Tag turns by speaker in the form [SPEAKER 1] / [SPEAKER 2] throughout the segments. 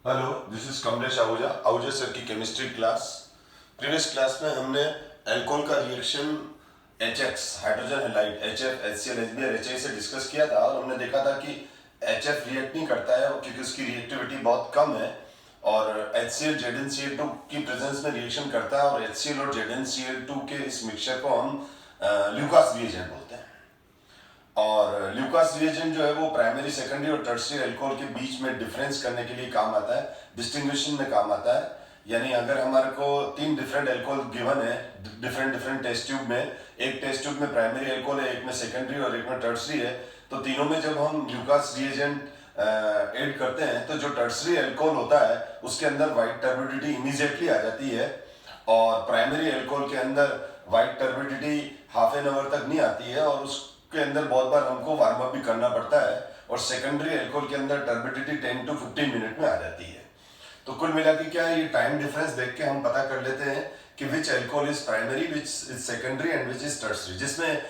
[SPEAKER 1] Hello, this is Kamlesh Ahuja, Ahuja sir की chemistry class. Previous class में हमने एल्कोहल का reaction HX hydrogen halide HF HCl HBr HI से discuss किया था और हमने देखा था कि HF रिएक्ट नहीं करता है क्योंकि उसकी रिएक्टिविटी बहुत कम है और HCl ZnCl2 की प्रेजेंस में रिएक्शन करता है और HCl और ZnCl2 के इस मिक्सचर को हम ल्यूकास रिएजेंट बोलते हैं। और ल्यूकास रिएजेंट जो है वो प्राइमरी सेकेंडरी और टर्शियरी अल्कोहल के बीच में डिफरेंस करने के लिए काम आता है, डिस्टिंग्विशन में काम आता है। यानी अगर हमारे को 3 डिफरेंट अल्कोहल गिवन है डिफरेंट डिफरेंट टेस्ट ट्यूब में, एक टेस्ट ट्यूब में प्राइमरी अल्कोहल है, एक में सेकेंडरी और एक में टर्शियरी है, तो तीनों में जब हम ल्यूकास रिएजेंट ऐड करते हैं तो जो टर्शियरी अल्कोहल होता है उसके अंदर व्हाइट टर्बिडिटी इमीडिएटली आ जाती है और प्राइमरी अल्कोहल के अंदर white turbidity half an hour तक नहीं आती है और उसके अंदर बहुत बार हमको वार्म अप भी करना पड़ता है और सेकेंडरी अल्कोहल के अंदर टर्बिडिटी 10 to 15 मिनट में आ जाती है। तो कुल मिला के क्या है, ये टाइम डिफरेंस देख के हम पता कर लेते हैं कि which alcohol is primary, which is secondary and which is tertiary, जिसमें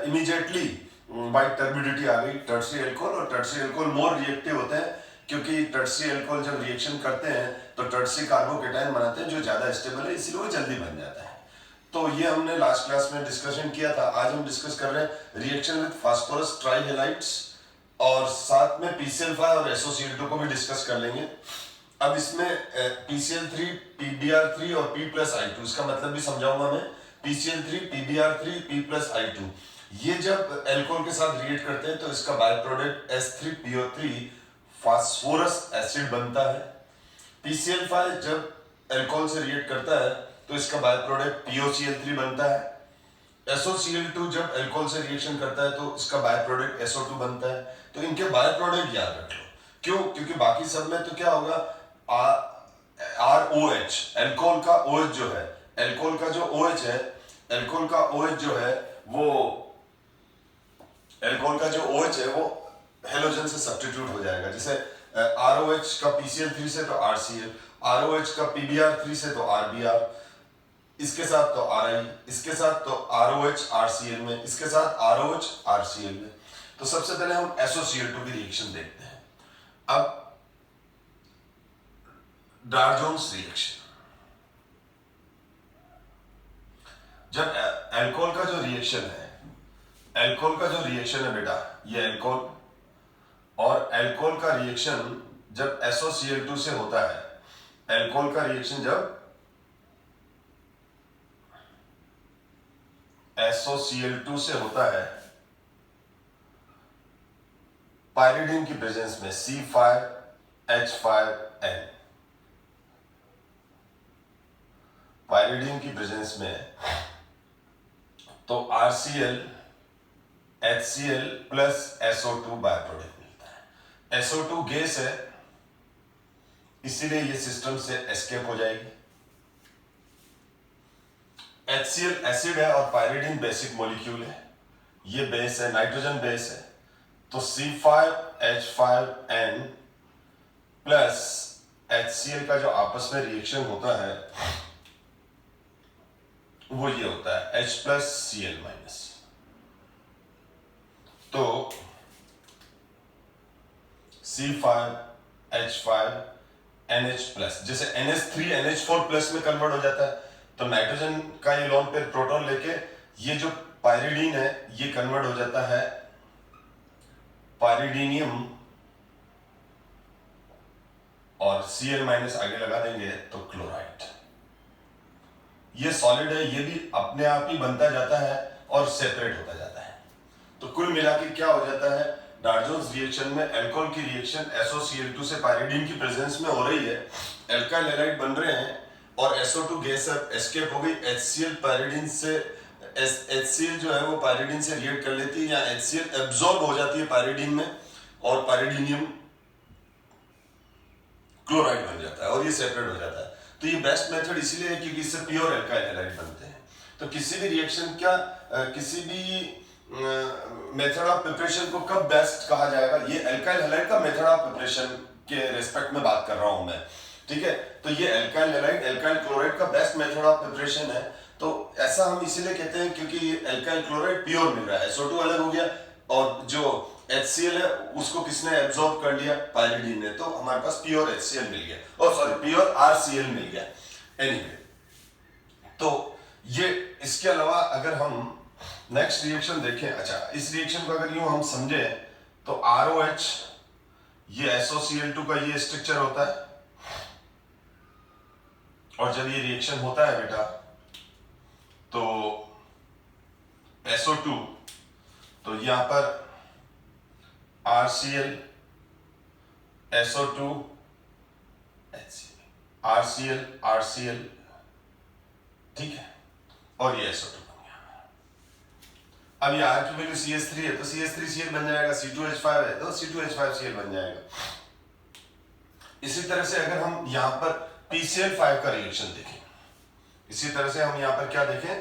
[SPEAKER 1] इमीडिएटली व्हाइट टर्बिडिटी आ गई टर्शियरी अल्कोहल। और टर्शियरी अल्कोहल मोर रिएक्टिव होते हैं क्योंकि टर्शियरी अल्कोहल जब रिएक्शन करते हैं तो टर्शियरी कार्बोकेटायन बनाते हैं जो ज्यादा स्टेबल है, इसीलिए वो जल्दी बन जाता है। तो ये हमने लास्ट क्लास में डिस्कशन किया था। आज हम डिस्कस कर रहे हैं रिएक्शन विद फास्फोरस ट्राइहेलाइड्स और साथ में PCl5 और SOCl2 को भी डिस्कस कर लेंगे। अब इसमें PCl3 PBr3 और P+I2, इसका मतलब भी समझाऊंगा मैं। PCl3 PBr3 P+I2 ये जब अल्कोहल के साथ रिएक्ट करते हैं तो इसका by product S3PO3 phosphorus acid बनता है। PCl5 जब अल्कोहल से रिएक्ट करता है तो इसका बाय प्रोडक्ट POCl3 बनता है। SOCl2 जब अल्कोहल से रिएक्शन करता है तो इसका बाय प्रोडक्ट SO2 बनता है। तो इनके बाय प्रोडक्ट याद रख लो। क्यों? क्योंकि बाकी सब में तो क्या होगा, ROH, अल्कोहल का OH जो है, अल्कोहल का जो OH है, अल्कोहल का OH जो है वो अल्कोहल का जो OH है वो हेलोजन से सब्स्टिट्यूट हो जाएगा। जैसे ROH का PCl3 से तो RCl, ROH का PBr3 से तो RBr, इसके साथ तो RI, इसके साथ तो ROH RCl में, इसके साथ ROH RCl में। तो सबसे पहले हम SOCl2 की रिएक्शन देखते हैं। अब डार्जोन्स रिएक्शन, जब अल्कोहल का जो रिएक्शन है, अल्कोहल का जो रिएक्शन है बेटा, ये अल्कोहल और अल्कोहल का रिएक्शन जब SOCl2 से होता है, अल्कोहल का रिएक्शन जब SOCl2 से होता है पायरिडीन की प्रेजेंस में C5H5N, पायरिडीन की प्रेजेंस में, तो RCl HCl plus SO2 by product मिलता है। SO2 गैस है इसीलिए ये सिस्टम से एस्केप हो जाएगी। HCl एसिड है और पायरिडीन बेसिक मॉलिक्यूल है, ये बेस है, नाइट्रोजन बेस है। तो C5H5N प्लस HCl का जो आपस में रिएक्शन होता है वो ये होता है H प्लस Cl माइनस। तो C5H5NH प्लस, जैसे NH3 NH4 प्लस में कन्वर्ट हो जाता है तो नाइट्रोजन का ये लोन पेयर प्रोटॉन लेके ये जो पायरिडीन है ये कन्वर्ट हो जाता है पायरिडीनियम और Cl माइनस आगे लगा देंगे तो क्लोराइड। ये सॉलिड है, ये भी अपने आप ही बनता जाता है और सेपरेट होता जाता है। तो कुल मिला के क्या हो जाता है, डार्जोन्स रिएक्शन में अल्कोहल की रिएक्शन SOCl2 से पायरिडीन की प्रेजेंस में हो रही है, अल्काइल हैलाइड बन रहे हैं और SO2 गैस एस्केप हो गई। HCl पायरिडीन से, HCl जो है वो पायरिडीन से रिएक्ट कर लेती है या HCl एब्जॉर्ब हो जाती है पायरिडीन में और पायरिडीनियम क्लोराइड बन जाता है और ये सेपरेट हो जाता है। तो ये बेस्ट मेथड इसीलिए है क्योंकि इससे प्योर अल्काइल हैलाइड बनते हैं। तो किसी भी रिएक्शन क्या किसी भी मेथड ऑफ प्रिपरेशन को कब बेस्ट कहा जाएगा, ये अल्काइल हैलाइड का मेथड ऑफ प्रिपरेशन के रेस्पेक्ट में बात कर रहा हूं मैं, ठीक है। तो ये अल्काइल हैलाइड अल्काइल क्लोराइड का बेस्ट मेथड ऑफ प्रिपरेशन है। तो ऐसा हम इसीलिए कहते हैं क्योंकि अल्काइल क्लोराइड प्योर मिल रहा है, SO2 अलग हो गया और जो HCl है उसको किसने एब्जॉर्ब कर लिया, पायरिडीन ने, तो हमारे पास प्योर HCl मिल गया, और सॉरी प्योर RCl मिल गया। एनीवे तो ये, इसके अलावा अगर हम नेक्स्ट रिएक्शन देखें, अच्छा इस रिएक्शन को अगर यूं हम समझे तो ROH, ये SOCl2 का ये स्ट्रक्चर होता है, और जब ये रिएक्शन होता है बेटा तो SO2, तो यहां पर RCl SO2 HCl RCl RCl, ठीक है, और ये SO2 बन गया। अब ये R की वैल्यू CH3 है तो CH3Cl बन जाएगा, C2H5 है तो C2H5Cl बन जाएगा। इसी तरह से अगर हम यहां पर PCl5 का रिएक्शन देखें, इसी तरह से हम यहां पर क्या देखें,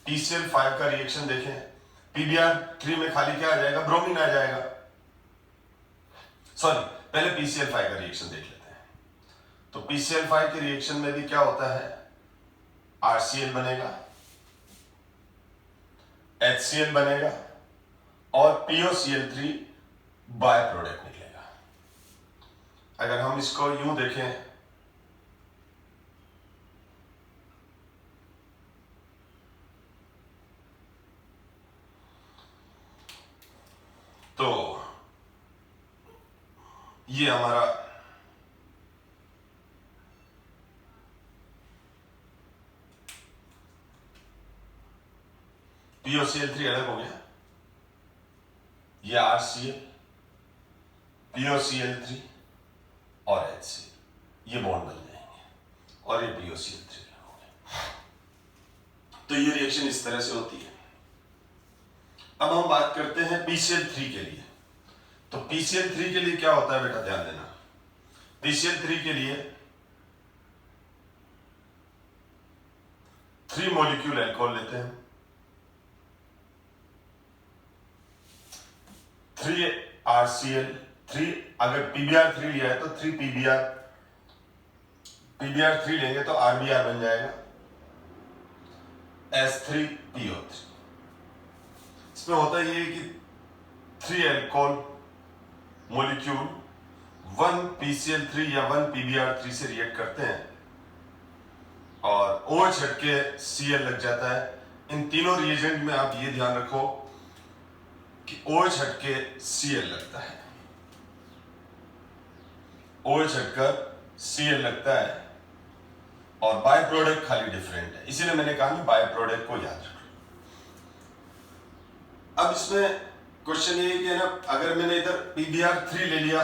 [SPEAKER 1] PCl5 का रिएक्शन देखें, PBr3 में खाली क्या आ जाएगा, ब्रोमीन आ जाएगा। सॉरी, पहले PCl5 का रिएक्शन देख लेते हैं। तो PCl5 के रिएक्शन में भी क्या होता है, RCl बनेगा, HCl बनेगा, और POCl3 बाय प्रोडक्ट निकलेगा। अगर हम इसको यूं देखें तो ये हमारा POCl3 अलग हो गया, ये RCl, POCl3 और HCl, ये बॉन्ड बन जाएंगे, और ये POCl3 हो गया। तो ये रिएक्शन इस तरह से होती है। अब हम बात करते हैं PCl3 के लिए। तो PCl3 के लिए क्या होता है बेटा, ध्यान देना, PCl3 के लिए 3 मॉलिक्यूल अल्कोहल लेते हैं, 3 RCl, 3 अगर PBr3 लिया है तो 3 PBr3 लेंगे तो RBr बन जाएगा, S3PO3। इसमें होता ये कि 3 अल्कोहल मॉलिक्यूल 1 PCl3 या 1 PBr3 से रिएक्ट करते हैं, और OH हटके Cl लग जाता है। इन तीनों रिएजेंट में आप ये ध्यान रखो कि OH हटके Cl लगता है, OH हटकर Cl लगता है, और बाय प्रोडक्ट खाली डिफरेंट है, इसीलिए मैंने कहा कि बाय प्रोडक्ट को याद रखो। अब इसमें क्वेश्चन ये है कि ना, अगर मैंने इधर PBr3 ले लिया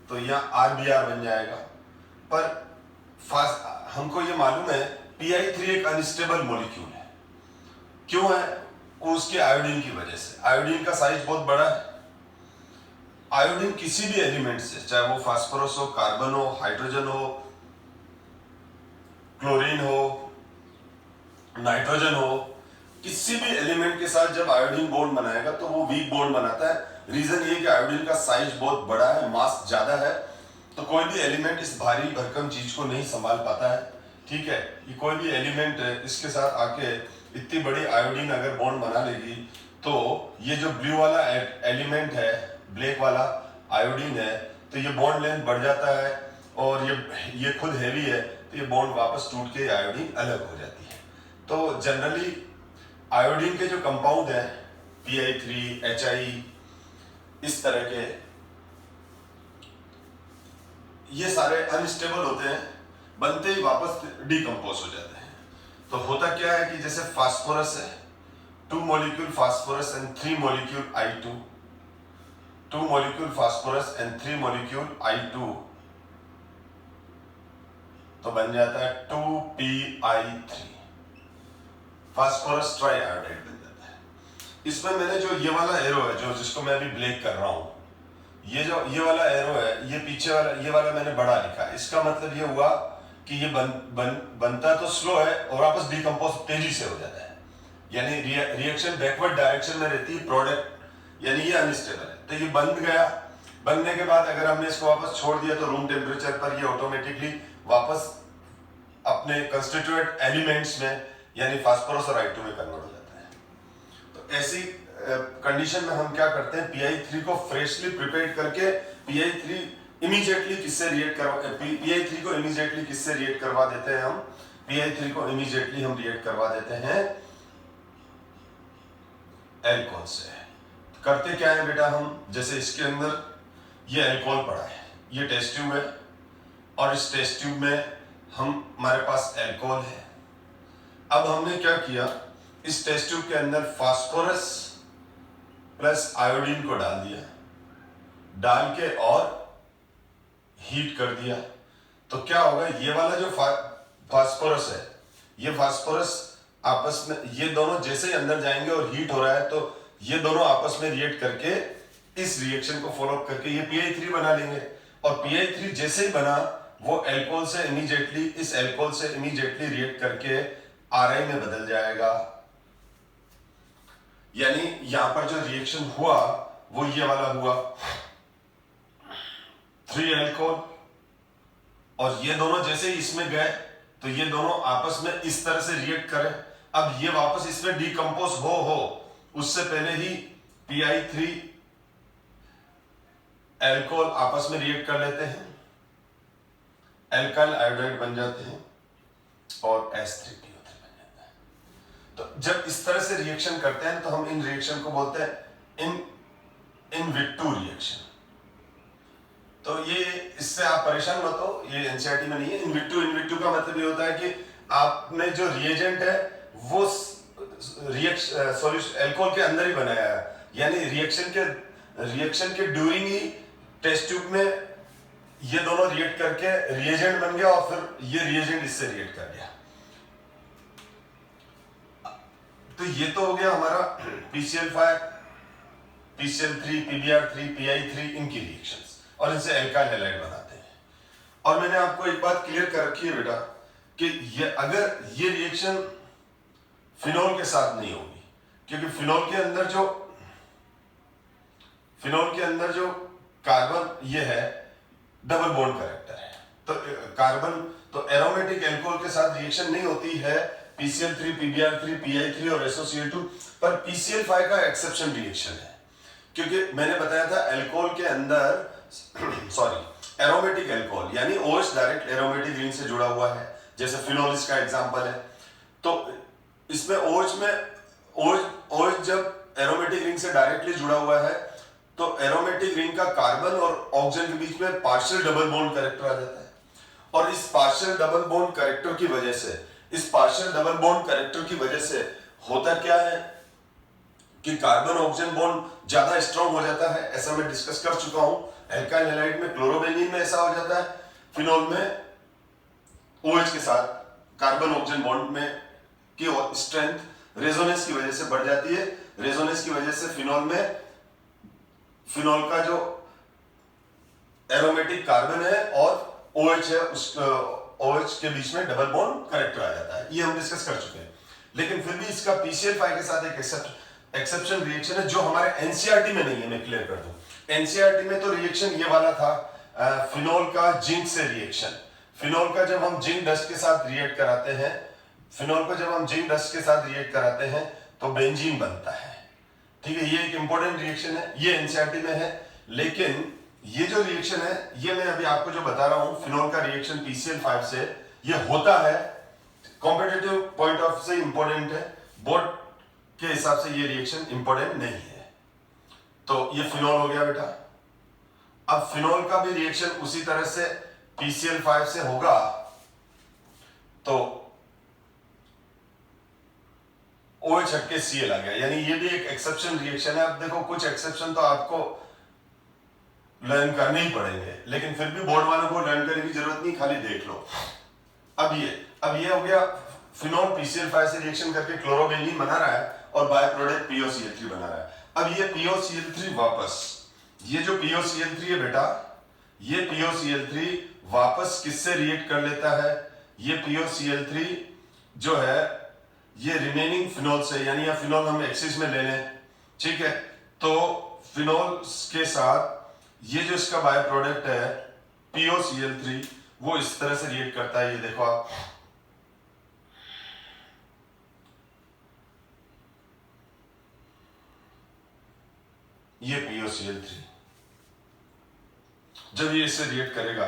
[SPEAKER 1] तो यहाँ RBr बन जाएगा, पर हमको ये मालूम है Pi3 एक अनस्टेबल मॉलिक्यूल है। क्यों है? उसके आयोडीन की वजह से। आयोडीन का साइज बहुत बड़ा है। आयोडीन किसी भी एलिमेंट से, चाहे वो फास्फोरस हो, कार्बन हो, हाइड्रोजन हो, क्लोरीन हो, नाइट्रोजन हो, किसी भी एलिमेंट के साथ जब आयोडीन बॉन्ड बनाएगा तो वो वीक बॉन्ड बनाता है। रीजन ये कि आयोडीन का साइज बहुत बड़ा है, मास ज्यादा है, तो कोई भी एलिमेंट इस भारी भरकम चीज को नहीं संभाल पाता है। ठीक है, ये कोई भी एलिमेंट इसके साथ आके इतनी बड़ी आयोडीन अगर बॉन्ड बना लेगी तो ये जो ब्लू वाला एलिमेंट है, ब्लैक वाला आयोडीन है, तो ये बॉन्ड लेंथ बढ़ जाता है, और ये खुद हैवी है, तो ये बॉन्ड वापस टूट के आयोडीन अलग हो जाती है। तो जनरली आयोडीन के जो कंपाउंड है Pi3, Hi, इस तरह के, ये सारे अनस्टेबल होते हैं, बनते ही वापस डिकम्पोज हो जाते हैं। तो होता क्या है कि जैसे फास्फोरस है, 2 molecule phosphorus and 3 molecule I2, 2 molecule phosphorus and 3 molecule I2, तो बन जाता है 2Pi3, फास्फोरस ट्राइआयोडाइड बन जाता है। इसमें मैंने जो ये वाला एरो है, जो जिसको मैं अभी ब्लैक कर रहा हूं, ये वाला एरो है, ये पीछे वाला, ये वाला मैंने बड़ा लिखा। इसका मतलब ये हुआ कि ये बनता तो स्लो है और वापस डिकम्पोज तेजी से हो जाता है, यानी रिएक्शन बैकवर्ड डायरेक्शन में रहती है प्रोडक्ट, यानी ये अनस्टेबल है। तो ये बन गया, बनने के बाद अगर हमने इसको वापस छोड़ दिया तो रूम टेम्परेचर पर ये ऑटोमेटिकली वापस अपने कंस्टिट्यूएंट एलिमेंट्स में, यानी फास्फोरस और I2 में कन्वर्ट हो जाता है। तो ऐसी कंडीशन में हम क्या करते हैं, PI3 को फ्रेशली प्रिपेयर करके PI3 इमीडिएटली किससे रिएक्ट करवा PI3 को इमीडिएटली किससे रिएक्ट करवा देते हैं हम, PI3 को इमीडिएटली हम रिएक्ट करवा देते हैं एल्कोहल से। करते क्या है बेटा हम, जैसे इसके अंदर ये एल्कोहल पड़ा है, ये टेस्ट ट्यूब है और इस टेस्ट ट्यूब में हमारे पास एल्कोहल है। अब हमने क्या किया, इस टेस्ट ट्यूब के अंदर फास्फोरस प्लस आयोडीन को डाल दिया, डाल के और हीट कर दिया। तो क्या होगा, ये वाला जो फास्फोरस है, ये फास्फोरस आपस में, ये दोनों जैसे ही अंदर जाएंगे और हीट हो रहा है तो ये दोनों आपस में रिएक्ट करके इस रिएक्शन को फॉलो अप करके ये PI3 बना लेंगे। और PI3 जैसे ही बना वो एल्कोहल से इमीडिएटली, इस एल्कोहल से इमीडिएटली रिएक्ट करके RI में बदल जाएगा। यानी यहां पर जो रिएक्शन हुआ वो ये वाला हुआ, 3 एल्कोहल, और ये दोनों जैसे ही इसमें गए तो ये दोनों आपस में इस तरह से रिएक्ट करें। अब ये वापस इसमें डिकम्पोज हो उससे पहले ही PI3 एल्कोहल आपस में रिएक्ट कर लेते हैं, एल्काइल आयोडाइड बन जाते हैं और H3PO3 बन जाता है। तो जब इस तरह से रिएक्शन करते हैं तो हम इन रिएक्शन को बोलते हैं इन विट्रू रिएक्शन। तो ये, इससे आप परेशान मत हो, ये एनसीईआरटी में नहीं है। इन विट्रू का मतलब ये होता है कि आपने जो रिएजेंट है वो सॉल्यूशन एल्कोहल के अंदर ही बनाया है, यानी रिएक्शन के ड्यूरिंग ही टेस्ट ट्यूब में ये दोनों रिएक्ट करके रिएजेंट बन गया और फिर ये रिएजेंट इससे रिएक्ट कर गया। तो ये तो हो गया हमारा PCl5, PCl3, PBr3, PI3 इनकी रिएक्शंस, और इनसे एल्काइल हैलाइड बनाते हैं। और मैंने आपको एक बात क्लियर कर रखी है बेटा कि ये अगर ये रिएक्शन फिनोल के साथ नहीं होगी, क्योंकि फिनोल के अंदर जो कार्बन ये है डबल बॉन्ड कैरेक्टर है, तो कार्बन तो एरोमेटिक एल्कोहल के साथ रिएक्शन नहीं होती है PCl3, PBr3, PI3 और SOCl2, पर PCl5 का एक्सेप्शन रिएक्शन है। क्योंकि मैंने बताया था एल्कोहल के अंदर एरोमेटिक एल्कोहल यानी OH डायरेक्ट एरोमेटिक रिंग से जुड़ा हुआ है, जैसे फिनोल इसका एग्जांपल है। तो इसमें OH जब एरोमेटिक रिंग से डायरेक्टली जुड़ा हुआ है तो एरोमेटिक रिंग का कार्बन और ऑक्सीजन के बीच में पार्शियल डबल बॉन्ड कैरेक्टर आ जाता है। और इस पार्शियल डबल बॉन्ड कैरेक्टर की वजह से होता क्या है कि कार्बन ऑक्सीजन बॉन्ड ज्यादा स्ट्रॉन्ग हो जाता है, ऐसा मैं डिस्कस कर चुका हूं। एल्काइल हैलाइड में, क्लोरोबेंजीन में ऐसा हो जाता है, फिनोल में OH के साथ कार्बन ऑक्सीजन बॉन्ड में की स्ट्रेंथ रेजोनेंस की वजह से बढ़ जाती है। रेजोनेंस की वजह से फिनोल का जो एरोमेटिक कार्बन है और OH है, उस OH के बीच में डबल बॉन्ड कैरेक्टर आ जाता है, ये हम डिस्कस कर चुके हैं। लेकिन फिर भी इसका PCl5 के साथ एक एक्सेप्शन रिएक्शन है जो हमारे एनसीईआरटी में नहीं है। मैं क्लियर कर दूं, एनसीईआरटी में तो रिएक्शन ये वाला था, फिनोल का जिंक से रिएक्शन। फिनोल का जब हम जिंक डस्ट के साथ रिएक्ट कराते हैं तो बेंजीन बनता है, ठीक है। ये एक इंपॉर्टेंट रिएक्शन है, ये एनसीईआरटी में है। लेकिन ये जो रिएक्शन है, ये मैं अभी आपको जो बता रहा हूं, फिनोल का रिएक्शन PCl5 से ये होता है, कॉम्पिटिटिव पॉइंट ऑफ से इंपॉर्टेंट है, बोर्ड के हिसाब से ये रिएक्शन इंपॉर्टेंट नहीं है। तो ये फिनोल हो गया बेटा। अब फिनोल का भी रिएक्शन उसी तरह से PCl5 से होगा, तो OH हट के Cl आ गया, यानी ये भी एक एक्सेप्शन रिएक्शन है। अब देखो, कुछ एक्सेप्शन तो आपको लर्न करने ही पड़ेंगे, लेकिन फिर भी बोर्ड वालों को लर्न करने की जरूरत नहीं, खाली देख लो। अब ये हो गया, फिनोल PCl5 से रिएक्शन करके क्लोरोबेंजीन बना रहा है और बाय प्रोडक्ट POCl3 बना रहा है। अब ये POCl3 वापस, ये जो POCl3 है बेटा, ये POCl3 वापस किससे रिएक्ट कर लेता है? ये POCl3 जो है ये रिमेनिंग फिनोल से, यानी या फिनोल हम एक्सिस में ले लें, ठीक है। तो फिनोल के साथ ये जो इसका बाय प्रोडक्ट है POCl3, वो इस तरह से रिएक्ट करता है। ये देखो आप, ये POCl3, जब ये इससे रिएक्ट करेगा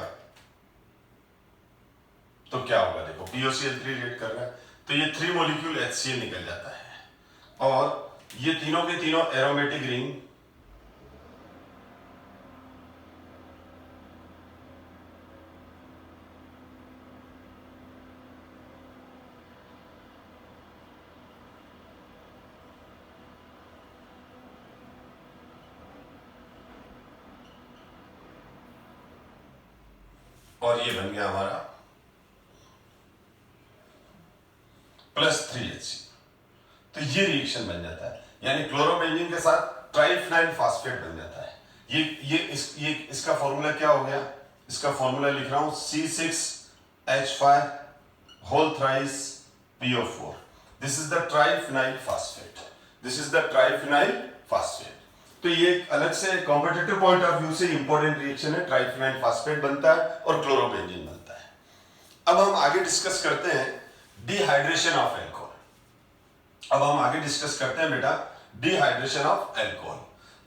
[SPEAKER 1] तो क्या होगा, देखो POCl3 रिएक्ट कर रहा है तो ये 3 मॉलिक्यूल HCl निकल जाता है और ये तीनों के तीनों एरोमेटिक रिंग और ये बन गया हमारा +3HC। तो ये रिएक्शन बन जाता है, यानी क्लोरोबेंजीन के साथ ट्राइफिनाइल फास्फेट बन जाता है। ये इसका फॉर्मूला क्या हो गया, इसका फॉर्मूला लिख रहा हूं C6H5 whole thrice PO4। This is the triphenyl phosphate, this is the triphenyl phosphate. तो ये अलग से कॉम्पिटिटिव पॉइंट ऑफ व्यू से इंपॉर्टेंट रिएक्शन है, ट्राइफिनाइल फास्फेट बनता है और क्लोरोबेंजीन बनता है। अब हम आगे डिस्कस करते हैं डिहाइड्रेशन ऑफ एल्कोहल। अब हम आगे डिस्कस करते हैं बेटा डिहाइड्रेशन ऑफ एल्कोहल।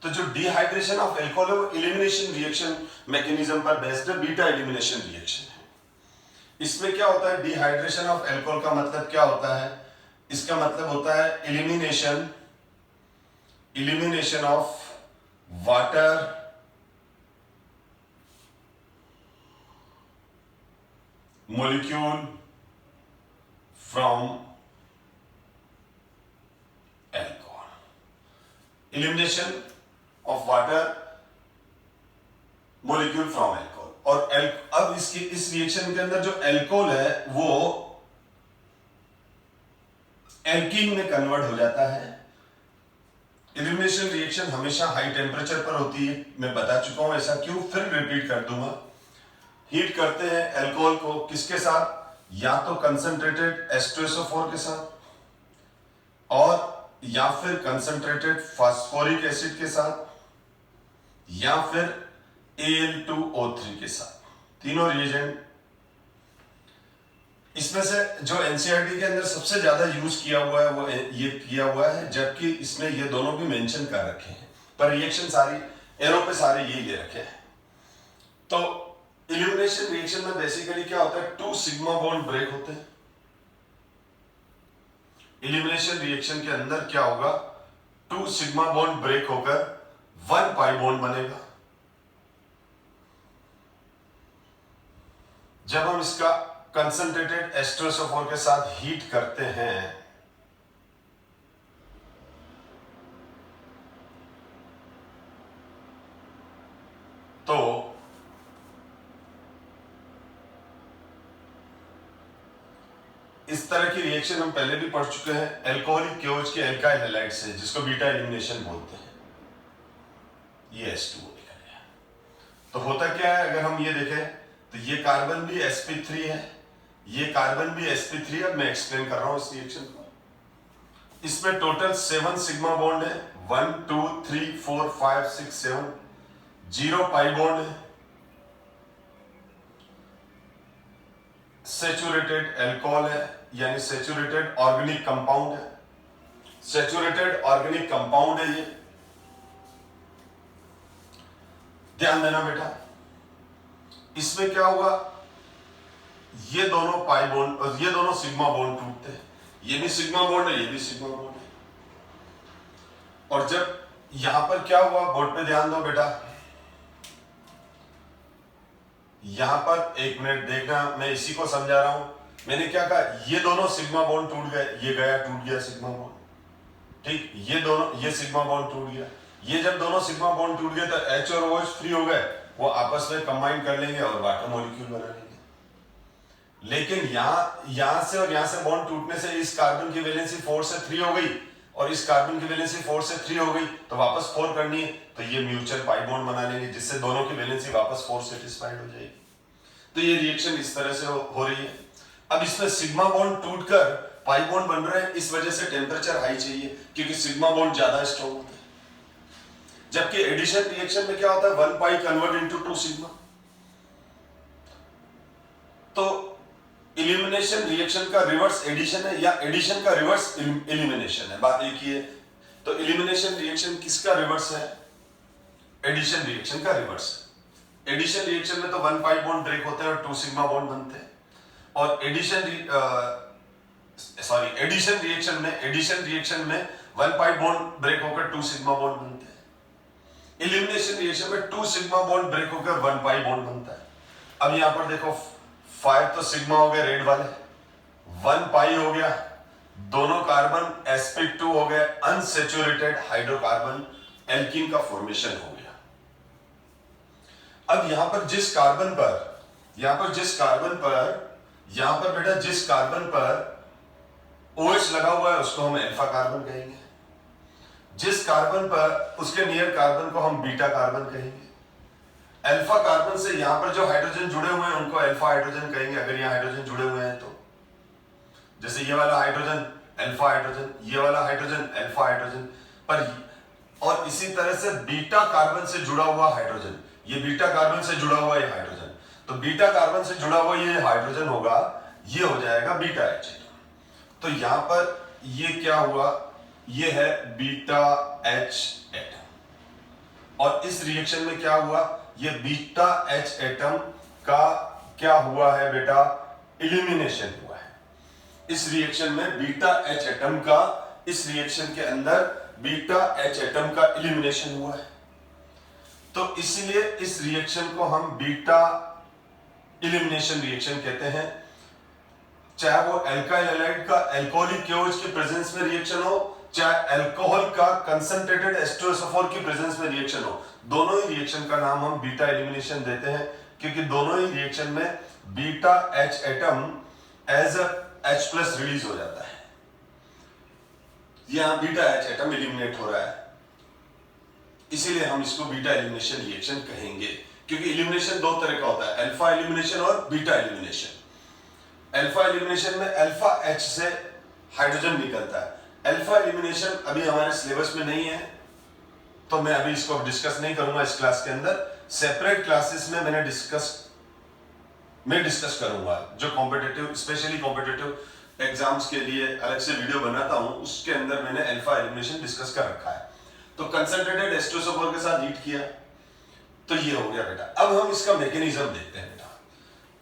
[SPEAKER 1] तो जो डिहाइड्रेशन ऑफ एल्कोहल है वो एलिमिनेशन रिएक्शन मैकेनिज्म पर बेस्ड बीटा एलिमिनेशन रिएक्शन है। इसमें क्या होता है, डिहाइड्रेशन ऑफ एल्कोहल का मतलब क्या होता है, इसका मतलब होता है elimination of water molecule from alcohol, elimination of water molecule from alcohol। और अब इस रिएक्शन के अंदर जो एल्कोहल है वो एल्कीन में कन्वर्ट हो जाता है। एलिमिनेशन रिएक्शन हमेशा हाई टेम्परेचर पर होती है, मैं बता चुका हूं, ऐसा क्यों फिर रिपीट कर दूंगा। हीट करते हैं एल्कोहल को किसके साथ, या तो कंसंट्रेटेड H2SO4 के साथ और या फिर कंसंट्रेटेड फास्फोरिक एसिड के साथ या फिर Al2O3 के साथ, तीनों रिएजेंट। इसमें से जो एनसीईआरटी के अंदर सबसे ज्यादा यूज किया हुआ है वो ये किया हुआ है, जबकि इसमें ये दोनों भी मेंशन कर रखे हैं, पर रिएक्शन सारी एरो पे सारे यही ले रखे हैं। तो एलिमिनेशन रिएक्शन में बेसिकली क्या होता है, 2 सिग्मा बॉन्ड ब्रेक होते हैं। एलिमिनेशन रिएक्शन के अंदर क्या होगा, 2 सिग्मा बॉन्ड ब्रेक होकर 1 पाई बॉन्ड बनेगा। जब हम इसका कंसंट्रेटेड H2SO4 के साथ हीट करते हैं तो इस तरह की रिएक्शन हम पहले भी पढ़ चुके हैं, एल्कोहलिक क्योज के एल्काइल हैलाइड से, जिसको बीटा एलिमिनेशन बोलते हैं। ये H2O लिखा गया। तो होता क्या है, अगर हम ये देखें तो ये कार्बन भी sp3 है, ये कार्बन भी sp3। अब मैं एक्सप्लेन कर रहा हूं इस रिएक्शन को। इसमें टोटल 7 सिग्मा बॉन्ड है, 1 2 3 4 5 6 7, 0 पाई बॉन्ड है। सैचुरेटेड अल्कोहल है, यानी सैचुरेटेड ऑर्गेनिक कंपाउंड है, सैचुरेटेड ऑर्गेनिक कंपाउंड है ये, ध्यान देना बेटा। इसमें क्या होगा, ये दोनों पाई बॉन्ड और ये दोनों सिग्मा बॉन्ड टूटते हैं, ये भी सिग्मा बॉन्ड है, ये भी सिग्मा बॉन्ड है। और जब यहां पर क्या हुआ, बोर्ड पे ध्यान दो बेटा, यहां पर एक मिनट देखना, मैं इसी को समझा रहा हूं। मैंने क्या कहा, ये दोनों सिग्मा बॉन्ड टूट गए, ये गया टूट गया सिग्मा बॉन्ड, ठीक, ये दोनों, ये सिग्मा बॉन्ड टूट गया। ये जब दोनों सिग्मा बॉन्ड टूट गए तो H और OH फ्री हो गए, वो आपस में कंबाइन कर लेंगे और वाटर मॉलिक्यूल बना लेंगे। लेकिन यहां से और यहां से बॉन्ड टूटने से इस कार्बन की वैलेंसी 4 से 3 हो गई और इस कार्बन की वैलेंसी 4 से 3 हो गई, तो वापस 4 करनी है, तो ये म्यूचुअल पाई बॉन्ड बना लेंगे, जिससे दोनों की वैलेंसी वापस 4 सेटिस्फाइड हो जाएगी। तो ये रिएक्शन इस तरह से हो रही है। अब इसमें सिग्मा बॉन्ड टूटकर पाई बॉन्ड बन रहे हैं, इस वजह से टेम्परेचर हाई चाहिए, क्योंकि सिग्मा बॉन्ड ज्यादा स्ट्रॉन्ग होते हैं। जबकि एडिशन रिएक्शन में क्या होता है, 1 पाई कन्वर्ट इनटू 2 सिग्मा। तो एलिमिनेशन रिएक्शन का रिवर्स एडिशन है या एडिशन का रिवर्स एलिमिनेशन है, बात एक ही है। तो एलिमिनेशन रिएक्शन किसका रिवर्स है, एडिशन रिएक्शन का रिवर्स है। एडिशन रिएक्शन में तो 1 पाई बॉन्ड ब्रेक होते हैं और 2 सिग्मा बॉन्ड बनते हैं, और एडिशन रिएक्शन में 1 पाई बॉन्ड ब्रेक होकर 2 सिग्मा बॉन्ड बनते हैं। एलिमिनेशन रिएक्शन में 2 सिग्मा बॉन्ड ब्रेक होकर 1 पाई बॉन्ड बनता है। अब यहां पर देखो 5 तो सिग्मा हो गए रेड वाले, 1 पाई हो गया, दोनों कार्बन sp2 हो गए, अनसैचुरेटेड हाइड्रोकार्बन एल्कीन का फॉर्मेशन हो गया। अब यहां पर जिस कार्बन पर OH लगा हुआ है उसको हम अल्फा कार्बन कहेंगे, जिस कार्बन पर उसके नियर कार्बन को हम बीटा कार्बन कहेंगे। अल्फा कार्बन से यहां पर जो हाइड्रोजन जुड़े हुए हैं उनको अल्फा हाइड्रोजन कहेंगे, अगर यहां हाइड्रोजन जुड़े हुए हैं तो। जैसे ये वाला हाइड्रोजन अल्फा हाइड्रोजन, ये वाला हाइड्रोजन अल्फा हाइड्रोजन पर, और इसी तरह से बीटा कार्बन से जुड़ा हुआ हाइड्रोजन, ये बीटा कार्बन से जुड़ा हुआ ये हाइड्रोजन, तो बीटा कार्बन से जुड़ा हुआ ये हाइड्रोजन होगा, ये हो जाएगा बीटा एच। तो यहां पर ये क्या हुआ, ये है बीटा एच एटम, और इस रिएक्शन में क्या हुआ, ये बीटा एच एटम का क्या हुआ है बेटा, इलिमिनेशन हुआ है। इस रिएक्शन में बीटा एच एटम का, इस रिएक्शन के अंदर बीटा एच एटम का इलिमिनेशन हुआ है, तो इसलिए इस रिएक्शन को हम बीटा इलिमिनेशन रिएक्शन कहते हैं। चाहे वो अल्काइल हैलाइड का अल्कोहलिक KOH की प्रेजेंस में रिएक्शन हो, चाहे अल्कोहल का कंसंट्रेटेड H2SO4 की प्रेजेंस में रिएक्शन हो, दोनों ही रिएक्शन का नाम हम बीटा एलिमिनेशन देते हैं, क्योंकि दोनों ही रिएक्शन में beta H atom as a H+ release हो जाता है। यहां बीटा H एटम एलिमिनेट हो रहा है, इसीलिए हम इसको बीटा एलिमिनेशन रिएक्शन कहेंगे, क्योंकि एलिमिनेशन दो तरह का होता है, अल्फा एलिमिनेशन और बीटा एलिमिनेशन। अल्फा एलिमिनेशन में अल्फा H से हाइड्रोजन निकलता है। अल्फा एलिमिनेशन अभी हमारे सिलेबस में नहीं है, तो मैं अभी इसको डिस्कस नहीं करूंगा इस क्लास के अंदर। सेपरेट क्लासेस में मैं डिस्कस करूंगा, जो कॉम्पिटिटिव, स्पेशली कॉम्पिटिटिव एग्जाम्स के लिए अलग से वीडियो बनाता हूं, उसके अंदर मैंने अल्फा एलिमिनेशन डिस्कस कर रखा है। तो कंसंट्रेटेड H2SO4 के साथ हीट किया, तो ये हो गया बेटा। अब हम इसका मैकेनिज्म देखते हैं बेटा।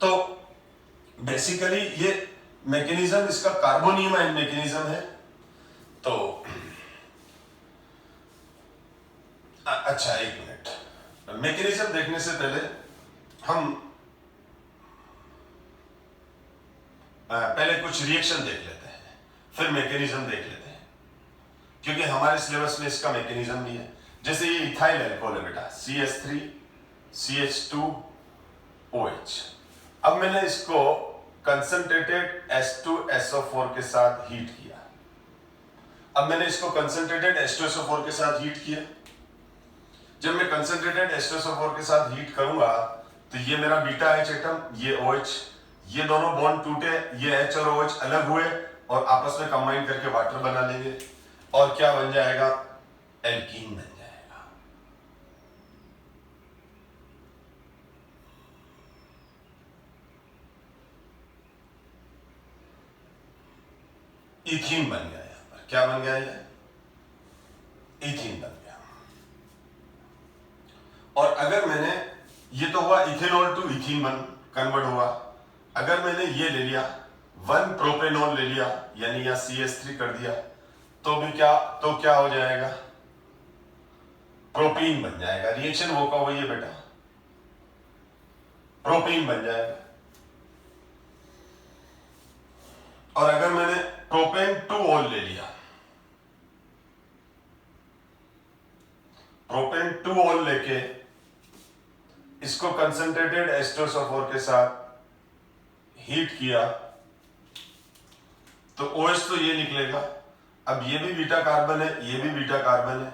[SPEAKER 1] तो बेसिकली ये मैकेनिज्म इसका कार्बोनियम आयन मैकेनिज्म है। तो अच्छा, एक मिनट, मैकेनिज्म देखने से पहले हम पहले कुछ रिएक्शन देख लेते हैं, फिर मैकेनिज्म देख लेते हैं, क्योंकि हमारे सिलेबस में इसका मैकेनिज्म भी है। जैसे ये इथाइल अल्कोहल है बेटा, CH3 CH2OH। अब मैंने इसको कंसंट्रेटेड H2SO4 के साथ हीट किया। अब मैंने इसको कंसंट्रेटेड H2SO4 के साथ हीट किया। जब मैं कंसंट्रेटेड H2SO4 के साथ हीट करूंगा, तो ये मेरा बीटा H एटम, ये OH, ये दोनों बॉन्ड टूटे, ये H और OH अलग हुए और आपस में कंबाइन करके वाटर बना लेंगे, और क्या बन जाएगा, एल्कीन बन जाएगा। इथीन बन गया, यहां पर क्या बन गया, ये इथीन बन गया। और अगर मैंने, ये तो हुआ इथेनॉल टू इथीन कन्वर्ट हुआ। अगर मैंने ये ले लिया 1 प्रोपेनॉल ले लिया, यानी यहां CH3 कर दिया, तो भी क्या हो जाएगा, प्रोपीन बन जाएगा। रिएक्शन वो का वही है बेटा, प्रोपीन बन जाएगा। और अगर मैंने प्रोपेन 2-ऑल ले लिया, प्रोपेन 2-ऑल लेके इसको कंसंट्रेटेड H2SO4 के साथ हीट किया, तो OH तो ये निकलेगा। अब ये भी बीटा कार्बन है, ये भी बीटा कार्बन है,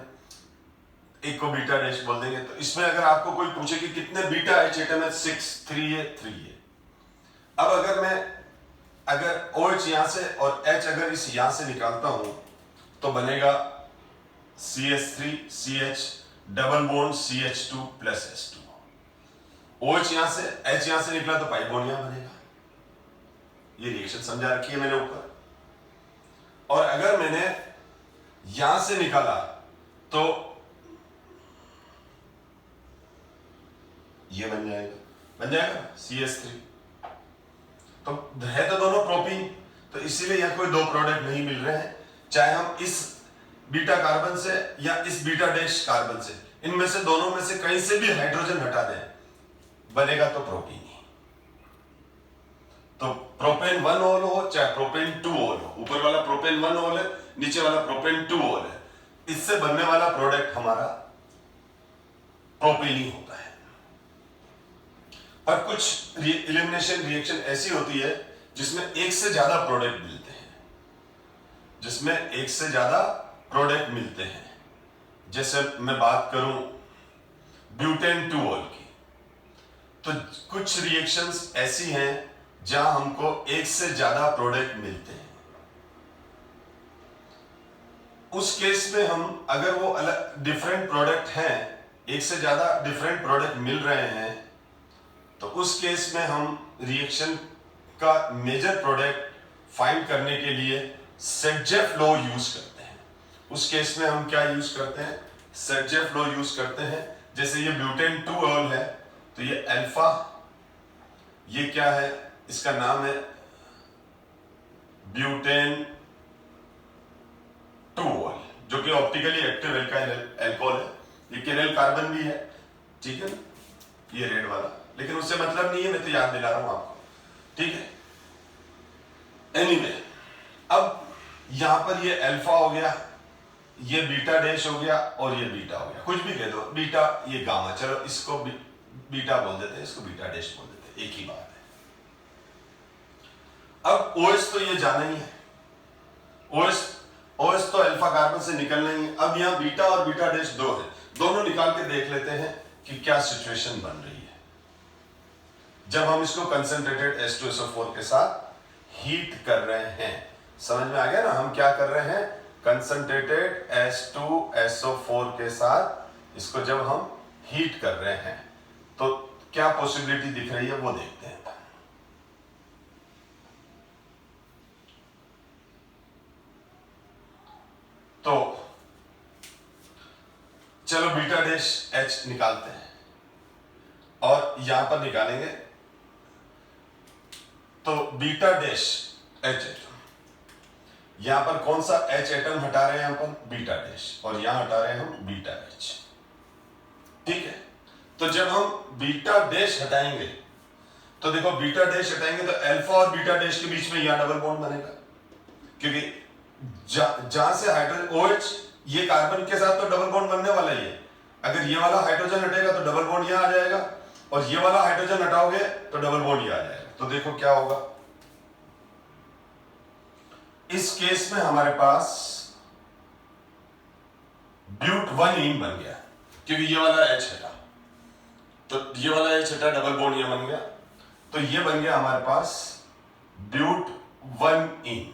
[SPEAKER 1] एक को बीटा डैश बोल देंगे। तो इसमें अगर आपको कोई पूछे कि कितने बीटा H एटम है, 6, 3 है। अब अगर OH यहां से और H अगर इस यहां से निकालता हूं, तो बनेगा CH3 CH double bond CH2 plus H2। OH यहां से, H यहां से निकला तो पाई बॉन्ड यहां बनेगा। ये रिएक्शन समझा रखी है मैंने ऊपर। और अगर मैंने यहां से निकाला, तो ये बन जाएगा CH3। तो है तो दोनों प्रोपीन, तो इसीलिए यहाँ कोई दो प्रोडक्ट नहीं मिल रहे हैं, चाहे हम इस बीटा कार्बन से या इस बीटा डैश कार्बन से, इनमें से दोनों में से कहीं से भी हाइड्रोजन हटा दें, बनेगा तो प्रोपीन ही। तो प्रोपेन 1 ओल हो चाहे प्रोपेन 2 ओल हो, ऊपर वाला प्रोपेन 1 ओल है, नीचे वाला प्रोपेन 2 ओल है, इससे बनने वाला प्रोडक्ट हमारा प्रोपेन ही होता है। पर कुछ एलिमिनेशन रिएक्शन ऐसी होती है जिसमें एक से ज्यादा प्रोडक्ट मिलते हैं, जैसे मैं बात करूं ब्यूटेन 2 ओल की, तो कुछ रिएक्शंस ऐसी हैं जहां हमको एक से ज्यादा प्रोडक्ट मिलते हैं। उस केस में हम, अगर वो अलग डिफरेंट प्रोडक्ट हैं, एक से ज्यादा डिफरेंट प्रोडक्ट मिल रहे हैं, तो उस केस में हम रिएक्शन का मेजर प्रोडक्ट फाइंड करने के लिए सेटजेफ लॉ यूज करते हैं। उस केस में हम क्या यूज करते हैं? सेटजेफ लॉ यूज करते हैं। जैसे ये ब्यूटेन 2 ओल है, तो ये अल्फा, ये क्या है, इसका नाम है ब्यूटेन 2 ओल, जो कि ऑप्टिकली एक्टिव एल्काइल अल्कोहल है। ये केरल कार्बन भी है, ठीक है ना, ये रेड वाला, लेकिन उससे मतलब नहीं है, मैं तो याद दिला रहा हूं आपको, ठीक है। एनीवे, अब यहां पर ये अल्फा हो गया, ये बीटा डैश हो गया और ये बीटा हो गया, कुछ भी कह दो, बीटा, ये गामा, चलो इसको बीटा बोल देते हैं, इसको बीटा डैश बोल देते हैं, एक ही बात है। अब OH तो ये जाना ही है, OH तो अल्फा कार्बन से निकलना ही है। अब यहां बीटा और बीटा डैश दो है, दोनों निकाल के देख लेते हैं कि क्या सिचुएशन बन रही है जब हम इसको कंसंट्रेटेड H2SO4 के साथ हीट कर रहे हैं। समझ में आ गया ना, हम क्या कर रहे हैं? कंसंट्रेटेड H2SO4 के साथ इसको जब हम हीट कर रहे हैं तो क्या पॉसिबिलिटी दिख रही है वो देखते हैं। तो चलो बीटा डैश H निकालते हैं और यहां पर निकालेंगे, तो बीटा डैश H एटम, यहां पर कौन सा H एटम हटा रहे हैं? यहां पर बीटा डैश, और यहां हटा रहे हैं हम बीटा H, ठीक है। तो जब हम बीटा डैश हटाएंगे, तो देखो बीटा डैश हटाएंगे तो अल्फा और बीटा डैश के बीच में यहां डबल बॉन्ड बनेगा, क्योंकि जहां से हाइड्रोजन OH, ये कार्बन के साथ तो डबल बॉन्ड बनने वाला ही है। अगर ये वाला हाइड्रोजन हटेगा तो डबल बॉन्ड यहां आ जाएगा, और ये वाला हाइड्रोजन हटाओगे तो डबल बॉन्ड यहां आ जाएगा। तो देखो क्या होगा, इस केस में हमारे पास ब्यूट 1 इन बन गया, क्योंकि ये वाला H हटा, तो ये वाला H हटा, डबल बॉन्ड ये बन गया, तो ये बन गया हमारे पास ब्यूट 1 इन।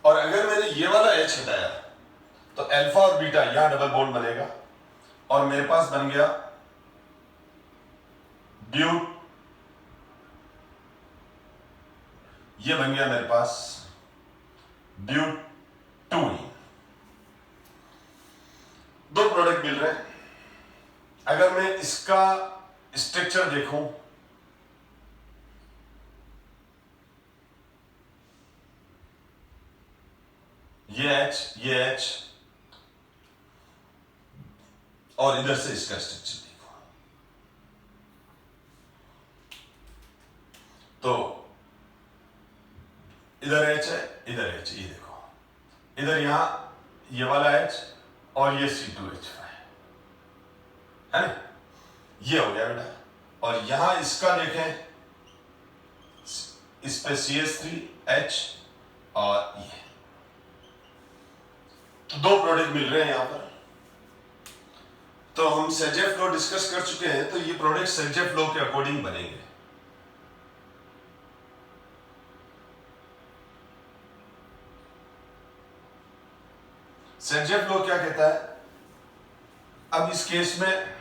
[SPEAKER 1] और अगर मैंने ये वाला H हटाया तो अल्फा और बीटा, यहां डबल बॉन्ड बनेगा, और मेरे पास बन गया ब्यूट, ये बन गया मेरे पास ब्यूट 2 इन। दो प्रोडक्ट मिल रहे हैं। अगर मैं इसका स्ट्रक्चर देखूं, ये H और इधर से इसका स्ट्रक्चर देखो, तो इधर H है, इधर H, ये देखो, इधर यहां ये वाला H और ये C2H5 है ना, ये हो गया बेटा। और यहां इसका देखें, इस पे CH3H और ये, तो दो प्रोडक्ट मिल रहे हैं यहां पर। तो हम सेटजेफ लॉ डिस्कस कर चुके हैं, तो ये प्रोडक्ट सेटजेफ लॉ के अकॉर्डिंग बनेंगे। सेटजेफ लॉ क्या कहता है? अब इस केस में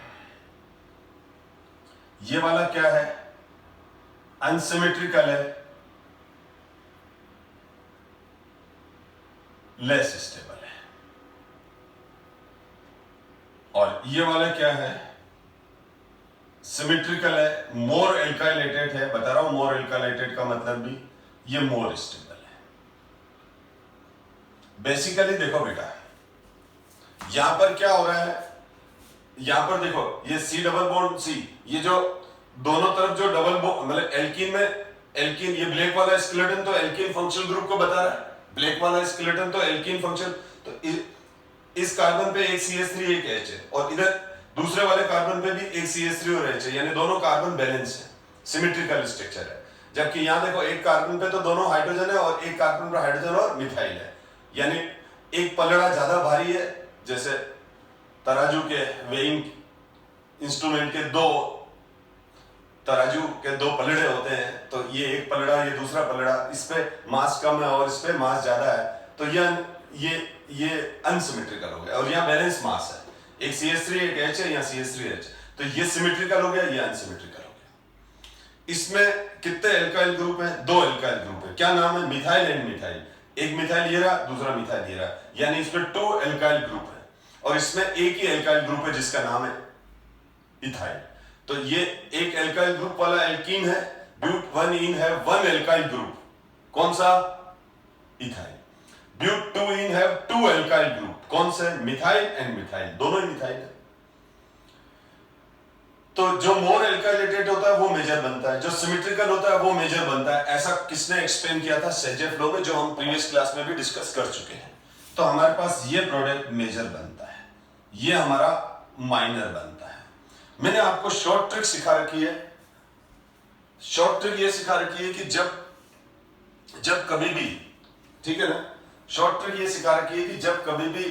[SPEAKER 1] ये वाला क्या है? अनसिमेट्रिकल है, लेस स्टेबल है, और ये वाला क्या है? सिमेट्रिकल है, मोर एल्काइलेटेड है, बता रहा हूं मोर एल्काइलेटेड का मतलब भी ये मोर स्टेबल है। बेसिकली देखो बेटा, यहां पर क्या हो रहा है, यहां पर देखो ये C डबल बॉन्ड C, ये जो दोनों तरफ जो डबल बॉन्ड मतलब एल्कीन में एल्कीन, ये ब्लैक वाला स्केलेटन तो एल्कीन फंक्शनल ग्रुप को बता रहा है, ब्लैक वाला स्केलेटन तो एल्कीन फंक्शन, तो इस कार्बन पे एक CH3 एक H है और इधर दूसरे वाले कार्बन पे भी एक CH3 और H है, यानी दोनों कार्बन बैलेंस है, सिमेट्रिकल स्ट्रक्चर है। जबकि यहां देखो एक कार्बन पे तो दोनों हाइड्रोजन है और एक कार्बन पर हाइड्रोजन और मिथाइल है, यानी एक पलड़ा ज्यादा भारी है, जैसे तराजू के वेइंग इंस्ट्रूमेंट के दो तराजू के दो पलड़े होते हैं, तो ये एक पलड़ा ये दूसरा पलड़ा, इस पे मास कम है और इस पे मास ज्यादा है, तो ये अनसिमेट्रिकल हो गया। और यहाँ बैलेंस मास है, एक CH3 एक H है, यहाँ CH3H, तो ये सिमेट्रिकल हो गया, ये अनसिमेट्रिकल हो गया। इसमें कितने एल्काइल ग्रुप हैं? 2 एल्काइल ग्रुप है। क्या नाम है? Methyl and methyl. एक मिथाइल ये रहा, दूसरा मिथाइल ये रहा, यानी इसमें 2 एल्काइल ग्रुप है और इसमें एक ही एल्काइल ग्रुप है जिसका नाम है इथाइल। तो ये एक एल्काइल ग्रुप वाला एल्कीन है, ब्यूट 1 इन है 1 एल्काइल ग्रुप, कौन सा? इथाइल। ब्यूट 2 इन है 2 एल्काइल ग्रुप, कौन से? मिथाइल एंड मिथाइल, दोनों ही मिथाइल है। तो जो मोर एल्काइलेटेड होता है वो मेजर बनता है, जो सिमेट्रिकल होता है वो मेजर बनता है। ऐसा किसने एक्सप्लेन किया था? सेजेफ लॉ में, जो हम प्रीवियस क्लास में भी डिस्कस कर चुके हैं। तो हमारे पास ये प्रोडक्ट मेजर बनता है, ये हमारा माइनर बनता है। मैंने आपको शॉर्ट ट्रिक सिखा रखी है। शॉर्ट ट्रिक ये सिखा रखी है कि जब कभी भी, ठीक है ना, शॉर्ट ट्रिक ये सिखा रखी है कि जब कभी भी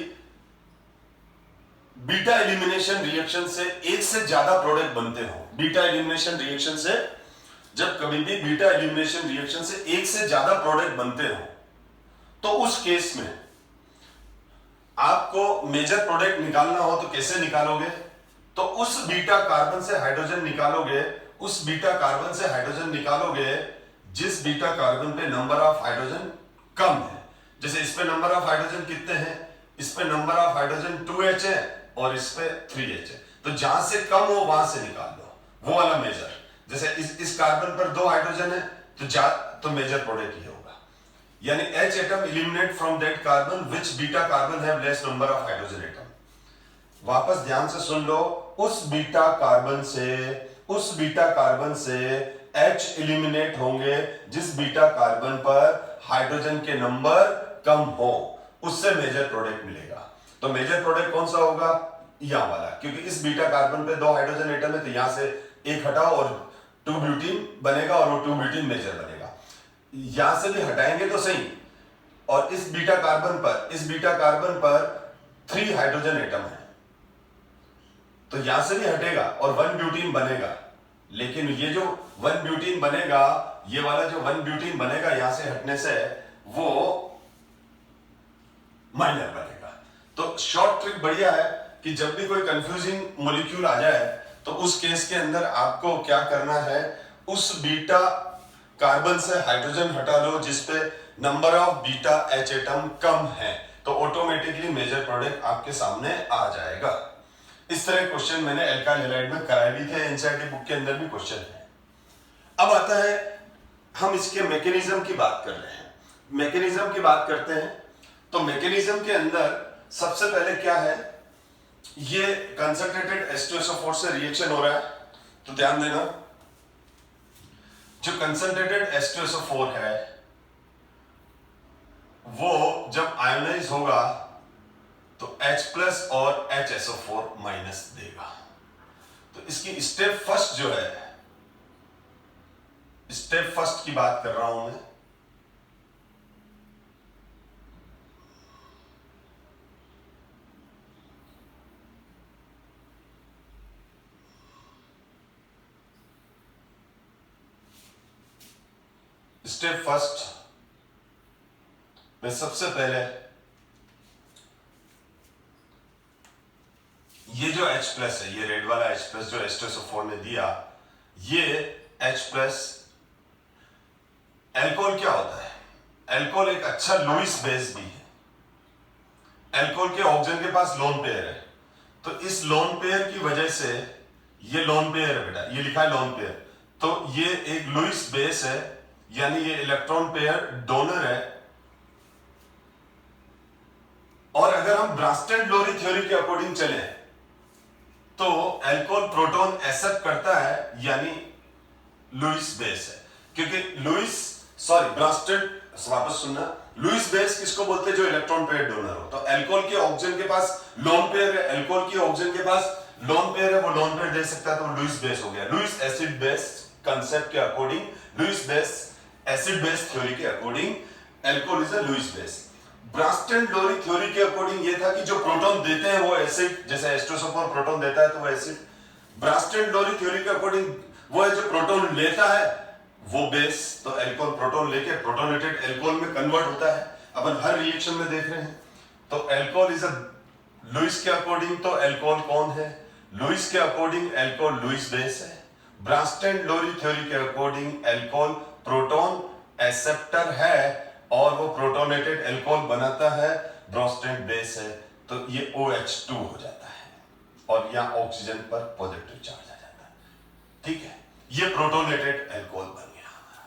[SPEAKER 1] बीटा एलिमिनेशन रिएक्शन से एक से ज्यादा प्रोडक्ट बनते हो, बीटा एलिमिनेशन रिएक्शन से जब कभी भी बीटा एलिमिनेशन रिएक्शन से एक से ज्यादा प्रोडक्ट बनते हो, तो उस केस में आपको मेजर प्रोडक्ट निकालना हो तो कैसे निकालोगे? तो उस बीटा कार्बन से हाइड्रोजन निकालोगे, उस बीटा कार्बन से हाइड्रोजन निकालोगे जिस बीटा कार्बन पे नंबर ऑफ हाइड्रोजन कम है। जैसे इस पे नंबर ऑफ हाइड्रोजन कितने हैं? इस पे नंबर ऑफ हाइड्रोजन 2H है और इस पे 3H है, तो जहां से कम हो वहां से निकाल लो, वो वाला मेजर। जैसे इस कार्बन पर 2 हाइड्रोजन है तो मेजर प्रोडक्ट ये होगा, यानी H atom eliminate from that carbon which beta carbon have less number of hydrogen atom. वापस ध्यान से सुन लो, उस बीटा कार्बन से H एलिमिनेट होंगे जिस बीटा कार्बन पर हाइड्रोजन के नंबर कम हो, उससे मेजर प्रोडक्ट मिलेगा। तो मेजर प्रोडक्ट कौन सा होगा? यहां वाला, क्योंकि इस बीटा कार्बन पे 2 हाइड्रोजन एटम है, तो यहां से एक हटाओ और 2 ब्यूटीन बनेगा और वो 2 ब्यूटीन मेजर बनेगा। यहां से भी हटाएंगे तो सही, और इस बीटा कार्बन पर 3 हाइड्रोजन एटम है, तो यहां से भी हटेगा और 1 ब्यूटीन बनेगा। लेकिन ये जो 1 ब्यूटीन बनेगा, ये वाला जो 1 ब्यूटीन बनेगा यहां से हटने से, वो माइनर बनेगा। तो शॉर्ट ट्रिक बढ़िया है कि जब भी कोई कंफ्यूजिंग मॉलिक्यूल आ जाए तो उस केस के अंदर आपको क्या करना है, उस बीटा कार्बन से हाइड्रोजन हटा लो जिसपे number of beta H atom कम है, तो ऑटोमेटिकली मेजर प्रोडक्ट आपके सामने आ जाएगा। इस तरह क्वेश्चन मैंने एल्काइल हैलाइड में कराए भी थे, एनसीईआरटी बुक के अंदर भी क्वेश्चन है। अब आता है, हम इसके मैकेनिज्म की बात कर रहे हैं, मैकेनिज्म की बात करते हैं। तो मैकेनिज्म के अंदर सबसे पहले क्या है, ये कंसंट्रेटेड H2SO4 से रिएक्शन हो रहा है, तो ध्यान देना, जो कंसंट्रेटेड H2SO4 है वो जब आयोनाइज होगा तो H+ और HSO4- देगा। तो इसकी स्टेप फर्स्ट जो है, स्टेप फर्स्ट की बात कर रहा हूं मैं। स्टेप फर्स्ट में सबसे पहले ये जो H+ है, ये रेड वाला H+ जो H2SO4 ने दिया, ये H+, एल्कोहल क्या होता है? एल्कोहल एक अच्छा लुईस बेस भी है। एल्कोहल के ऑक्सीजन के पास लोन पेयर है, तो इस लोन पेयर की वजह से ये लोन पेयर है बेटा, ये लिखा है लोन पेयर, तो ये एक लुईस बेस है, यानी ये इलेक्ट्रॉन पेयर डोनर है। और अगर हम ब्रांस्टेड-लोरी थ्योरी के अकॉर्डिंग चले तो एल्कोहल प्रोटॉन एक्सेप्ट करता है, यानी लुईस बेस है, क्योंकि ब्रांस्टेड, वापस सुनना, लुईस बेस किसको बोलते हैं? जो इलेक्ट्रॉन पेयर डोनर हो। तो एल्कोहल के ऑक्सीजन के पास लोन पेयर है, एल्कोहल की ऑक्सीजन के पास लोन पेयर है, वो लोन पेयर दे सकता है, तो लुईस बेस हो गया। लुईस एसिड बेस कंसेप्ट के according, Lewis base acid base theory के according alcohol is a Lewis base. Bronsted Lowry theory के अकॉर्डिंग ये था कि जो प्रोटॉन देते हैं वो एसिड, जैसे एस्ट्रोसोफोर प्रोटॉन देता है तो वो एसिड। ब्रांस्टेड-लोरी थ्योरी के अकॉर्डिंग वो है जो प्रोटॉन लेता है वो बेस, तो एल्कोहल प्रोटॉन लेके प्रोटोनेटेड एल्कोहल में कन्वर्ट होता है, अपन हर रिएक्शन में देख रहे हैं। तो एल्कोहल इज अ लुईस के अकॉर्डिंग, तो एल्कोहल कौन है? लुईस के अकॉर्डिंग एल्कोहल लुईस बेस है। ब्रांस्टेड-लोरी थ्योरी के अकॉर्डिंग एल्कोहल प्रोटॉन एक्सेप्टर है और वो प्रोटोनेटेड एल्कोहल बनाता है, ब्रांस्टेड बेस है, तो ये OH2 हो जाता है और यहाँ ऑक्सीजन पर पॉजिटिव चार्ज आ जाता है। ठीक है, ये प्रोटोनेटेड एल्कोहल बन गया हमारा।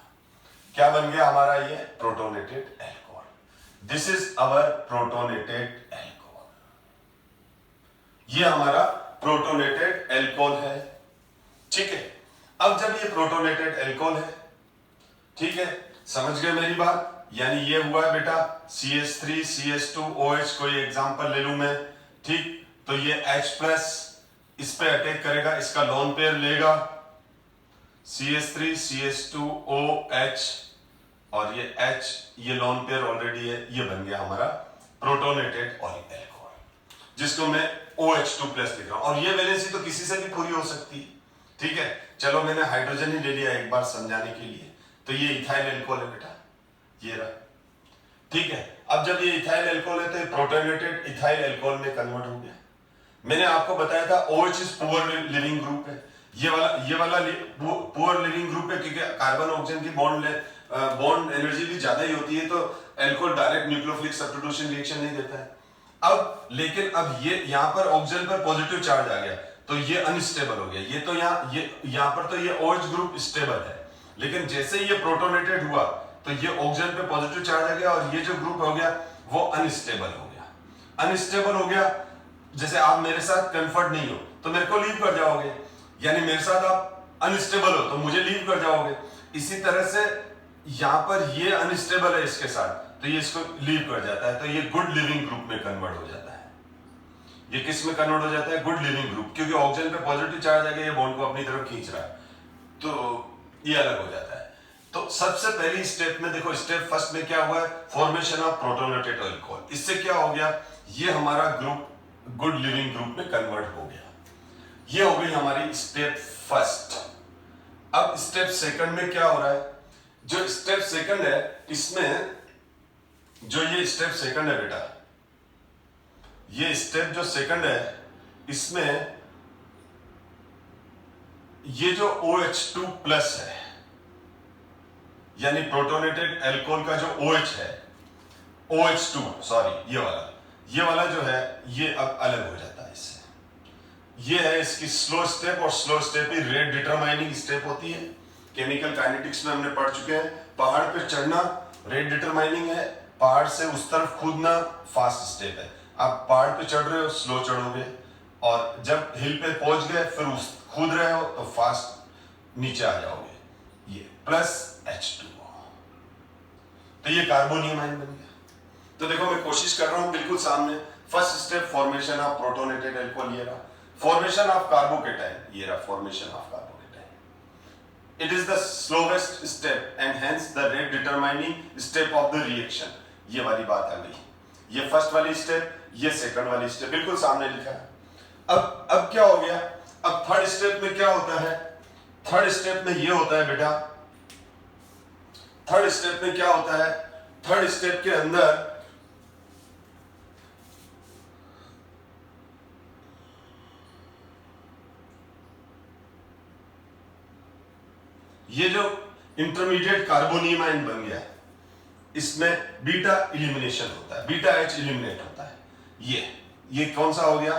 [SPEAKER 1] क्या बन गया हमारा? ये protonated alcohol. This is our protonated alcohol. ये हमारा प्रोटोनेटेड एल्कोहल है। ठीक है, अब जब ये प्रोटोनेटेड एल्कोहल है, ठीक है, समझ गए मेरी बात? यानी ये हुआ है बेटा CH3 CH2 OH, कोई एग्जांपल ले लूं मैं, ठीक, तो ये H+ इस पे अटैक करेगा, इसका लोन पेयर लेगा CH3 CH2 OH, और ये H, ये लोन पेयर ऑलरेडी है, ये बन गया हमारा प्रोटोनेटेड एल्कोहल, जिसको मैं OH2+ लिख रहा हूं। और ये वैलेंसी तो किसी से भी पूरी हो सकती है। ठीक है, चलो मैंने हाइड्रोजन ही ले लिया एक बार समझाने के लिए, तो ये इथाइल एल्कोहल है बेटा, ये रहा। ठीक है, अब जब ये इथाइल एल्कोहल है तो ये प्रोटोनेटेड इथाइल एल्कोहल में कन्वर्ट हो गया। मैंने आपको बताया था OH is poor leaving group है, ये वाला पुअर लिविंग ग्रुप है, क्योंकि कार्बन ऑक्सीजन की बॉन्ड एनर्जी भी ज्यादा ही होती है, तो alcohol direct nucleophilic substitution reaction नहीं देता है। लेकिन अब ये यहाँ पर ऑक्सीजन पर पॉजिटिव चार्ज आ गया, तो ये अनस्टेबल हो गया। ये तो यहाँ पर तो ये OH ग्रुप स्टेबल है, लेकिन जैसे ये प्रोटोनेटेड हुआ तो ये ऑक्सीजन पे पॉजिटिव चार्ज आ गया और ये जो ग्रुप हो गया वो अनस्टेबल हो गया। अनस्टेबल हो गया, जैसे आप मेरे साथ कंफर्ट नहीं हो तो मेरे को लीव कर जाओगे, यानी मेरे साथ आप अनस्टेबल हो तो मुझे लीव कर जाओगे। इसी तरह से यहाँ पर ये अनस्टेबल है इसके साथ, तो ये इसको लीव कर जाता है, तो ये गुड लिविंग ग्रुप में कन्वर्ट हो जाता है। ये किस में कन्वर्ट हो जाता है? गुड लिविंग ग्रुप, क्योंकि ऑक्सीजन पे पॉजिटिव चार्ज आ गया, ये बॉन्ड को अपनी तरफ खींच रहा है, तो ये अलग हो जाता है। तो सबसे पहली स्टेप में देखो, स्टेप फर्स्ट में क्या हुआ है? Formation of protonated alcohol. इससे क्या हो गया? ये हमारा ग्रुप गुड लिविंग ग्रुप में कन्वर्ट हो गया। ये हो गई हमारी स्टेप फर्स्ट। अब स्टेप सेकंड में क्या हो रहा है? जो स्टेप सेकंड है इसमें, जो ये स्टेप सेकंड है बेटा, ये स्टेप जो सेकंड है इसमें ये जो OH2+ है, यानी प्रोटोनेटेड एल्कोहल का जो OH है, OH2 सॉरी, ये वाला जो है ये अब अलग हो जाता है इससे। ये है इसकी स्लो स्टेप, और स्लो स्टेप ही रेट डिटरमाइनिंग स्टेप होती है। केमिकल काइनेटिक्स में हमने पढ़ चुके हैं, पहाड़ पे चढ़ना रेट डिटरमाइनिंग है, पहाड़ से उस तरफ कूदना फास्ट स्टेप है। आप पहाड़ पे चढ़ रहे हो स्लो चढ़ोगे, और जब हिल पे पहुंच गए फिर उस कूद रहे हो तो फास्ट नीचे आ जाओगे। ये प्लस H2O, तो ये कार्बोनियम आयन बन गया। तो देखो मैं कोशिश कर रहा हूं बिल्कुल सामने। First step formation of protonated alcohol, ये रहा। फॉर्मेशन ऑफ कार्बोकेटाइन, ये रहा formation of carbocation. It is the slowest step and hence the rate determining step of the reaction. ये वाली बात आ गई। ये फर्स्ट वाली स्टेप, ये सेकंड वाली स्टेप, बिल्कुल सामने लिखा है। अब क्या हो गया? अब थर्ड स्टेप में क्या होता है? थर्ड स्टेप में ये होता है बेटा, थर्ड स्टेप में क्या होता है? थर्ड स्टेप के अंदर ये जो इंटरमीडिएट कार्बोनियम आयन बन गया, इसमें बीटा इलिमिनेशन होता है, बीटा H इलिमिनेट होता है। ये कौन सा हो गया?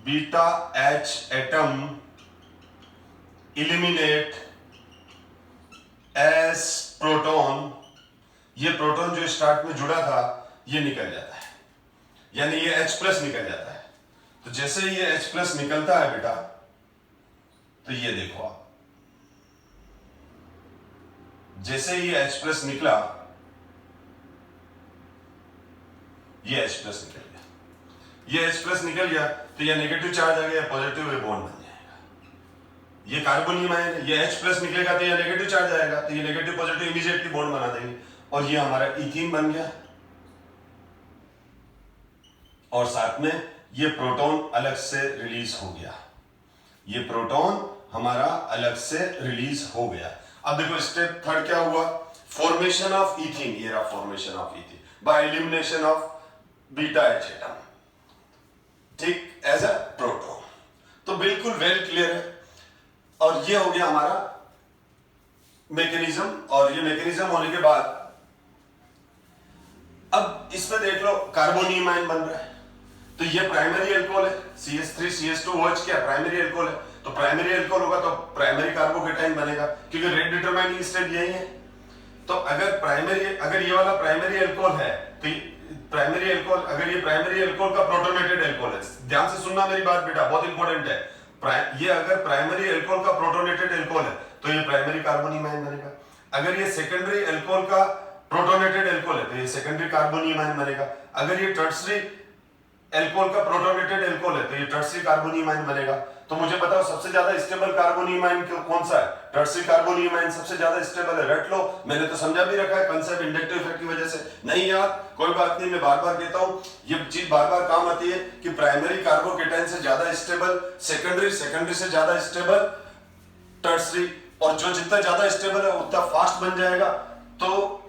[SPEAKER 1] Beta H atom eliminate as proton, ये प्रोटॉन जो स्टार्ट में जुड़ा था ये निकल जाता है, यानी ये H प्लस निकल जाता है। तो जैसे ये H प्लस निकलता है बेटा, तो ये देखो आप, जैसे ये H प्लस निकला, ये H प्लस निकल गया, ये H प्लस निकल गया, तो ये नेगेटिव चार्ज आ गया, पॉजिटिव बॉन्ड बन जाएगा। ये कार्बोनियम आयन, ये H प्लस निकलेगा तो ये नेगेटिव चार्ज आएगा, तो ये नेगेटिव पॉजिटिव इमीडिएटली बॉन्ड बना देंगे, और ये हमारा इथीन बन गया। और साथ में ये प्रोटॉन अलग से रिलीज हो गया, ये प्रोटॉन हमारा अलग से रिलीज हो गया। अब देखो स्टेप थर्ड क्या हुआ, फॉर्मेशन ऑफ इथीन, ये रहा formation of ethene by elimination of beta H atom, ठीक, एज अ प्रोटॉन। तो बिल्कुल वेल क्लियर है। और ये हो गया हमारा मैकेनिज्म, और ये मैकेनिज्म होने के बाद अब इसमें देख लो कार्बोनियम आयन बन रहा है, तो ये प्राइमरी अल्कोहल है, CH3 CH2OH क्या प्राइमरी अल्कोहल है, तो प्राइमरी अल्कोहल होगा तो प्राइमरी कार्बोकेटाइन बनेगा, क्योंकि रेट डिटरमाइनिंग स्टेट यही है। तो अगर ये वाला प्राइमरी अल्कोहल है, तो प्राइमरी अल्कोहल, अगर ये प्राइमरी अल्कोहल का प्रोटोनेटेड अल्कोहल है, ध्यान से सुनना मेरी बात बेटा, बहुत इंपॉर्टेंट है, ये अगर प्राइमरी अल्कोहल का प्रोटोनेटेड अल्कोहल है तो ये प्राइमरी कार्बोनियम आयन बनेगा। अगर ये सेकेंडरी अल्कोहल का प्रोटोनेटेड अल्कोहल है तो ये सेकेंडरी कार्बोनियम आयन बनेगा। अगर ये टर्सरी अल्कोहल का प्रोटोनेटेड अल्कोहल है तो ये टर्सरी कार्बोनियम आयन बनेगा। तो मुझे बताओ सबसे ज्यादा स्टेबल कार्बोनियम आयन कौन सा है, टर्सरी कार्बोनियम आयन सबसे ज्यादा स्टेबल है, रट लो, मैंने तो समझा भी रखा है कंसेप्ट इंडक्टिव इफेक्ट की वजह से। नहीं यार कोई बात नहीं, मैं बार बार कहता हूं, ये चीज बार बार काम आती है कि प्राइमरी कार्बोकेटाइन से ज्यादा स्टेबल सेकेंडरी, सेकेंडरी से ज्यादा स्टेबल टर्सरी, और जो जितना ज्यादा स्टेबल है उतना फास्ट बन जाएगा। तो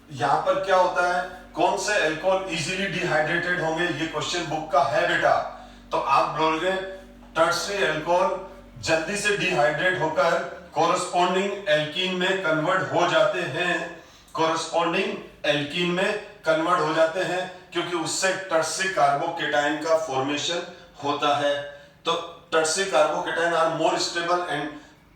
[SPEAKER 1] यहां पर क्या होता है, कौन से अल्कोहल इजीली डिहाइड्रेटेड होंगे, ये क्वेश्चन बुक का है बेटा। तो आप बोलोगे टर्सरी अल्कोहल जल्दी से डिहाइड्रेट होकर कोरस्पॉन्डिंग एल्कीन में कन्वर्ट हो जाते हैं, कोरस्पॉन्डिंग एल्कीन में कन्वर्ट हो जाते हैं, क्योंकि उससे टर्सरी कार्बोकेटाइन का फॉर्मेशन होता है। तो tertiary carbocation are more stable and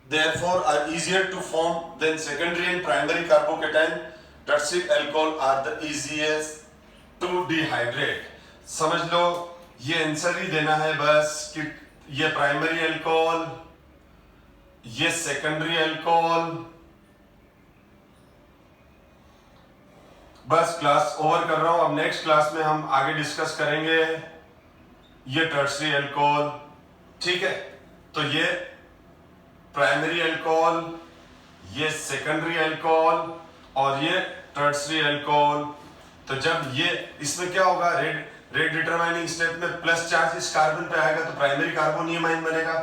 [SPEAKER 1] therefore are easier to form than secondary and primary carbocation. Tertiary alcohol are the easiest to dehydrate. समझ लो, ये आंसर ही देना है बस कि ये प्राइमरी अल्कोहल, ये सेकेंडरी अल्कोहल, बस क्लास ओवर कर रहा हूं। अब नेक्स्ट क्लास में हम आगे डिस्कस करेंगे ये टर्सरी अल्कोहल, ठीक है। तो ये प्राइमरी अल्कोहल, ये सेकेंडरी अल्कोहल और ये टर्सरी अल्कोहल। तो जब ये इसमें क्या होगा, रेट डिटरमाइनिंग स्टेप में प्लस चार्ज इस कार्बन पे आएगा तो प्राइमरी कार्बोनियम आयन बनेगा।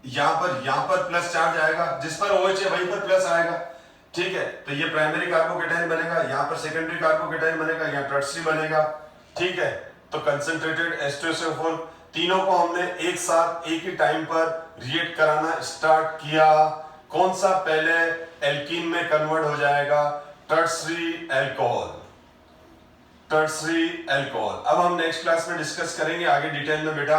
[SPEAKER 1] यहां पर प्लस चार्ज आएगा, जिस पर OH है वहीं पर प्लस आएगा, ठीक है। तो ये प्राइमरी कार्बोकेटाइन बनेगा, यहां पर सेकेंडरी कार्बोकेटाइन बनेगा, यहां टर्सरी बनेगा, ठीक है। तो कंसंट्रेटेड H2SO4 तीनों को हमने एक साथ एक ही टाइम पर रिएक्ट कराना स्टार्ट किया। कौन सा पहले एल्कीन में कन्वर्ट हो जाएगा, टर्सरी अल्कोहल, टर्सरी अल्कोहल। अब हम नेक्स्ट क्लास में डिस्कस करेंगे आगे डिटेल में बेटा,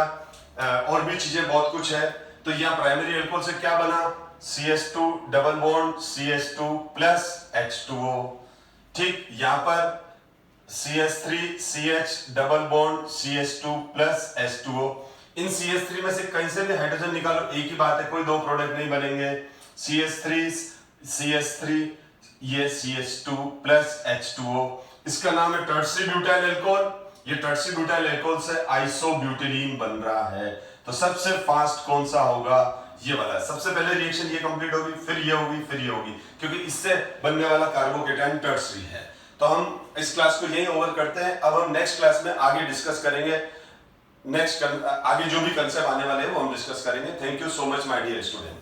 [SPEAKER 1] और भी चीजें बहुत कुछ है। तो यहाँ प्राइमरी अल्कोहल से क्या बना, CH2 double bond CH2 plus H2O, ठीक। यहाँ पर CH3 CH double bond CH2 plus H2O। इन CH3 में से कहीं से भी हाइड्रोजन निकालो, एक ही बात है, कोई दो प्रोडक्ट नहीं बनेंगे। CH3 ये CH2 प्लस H2O, इसका नाम है टर्सरी ब्यूटाइल अल्कोहल। ये टर्सरी ब्यूटाइल अल्कोहल से आइसोब्यूटिलीन बन रहा है। तो सबसे फास्ट कौन सा होगा, ये वाला। सबसे पहले रिएक्शन ये कंप्लीट होगी, फिर ये होगी, फिर ये होगी, क्योंकि इससे बनने वाला कार्बोकेटाइन टर्सरी है। तो हम इस क्लास को यही ओवर करते हैं। अब हम नेक्स्ट क्लास में आगे डिस्कस करेंगे, आगे जो भी कंसेप्ट आने वाले हैं वो हम डिस्कस करेंगे। Thank you so much my dear student.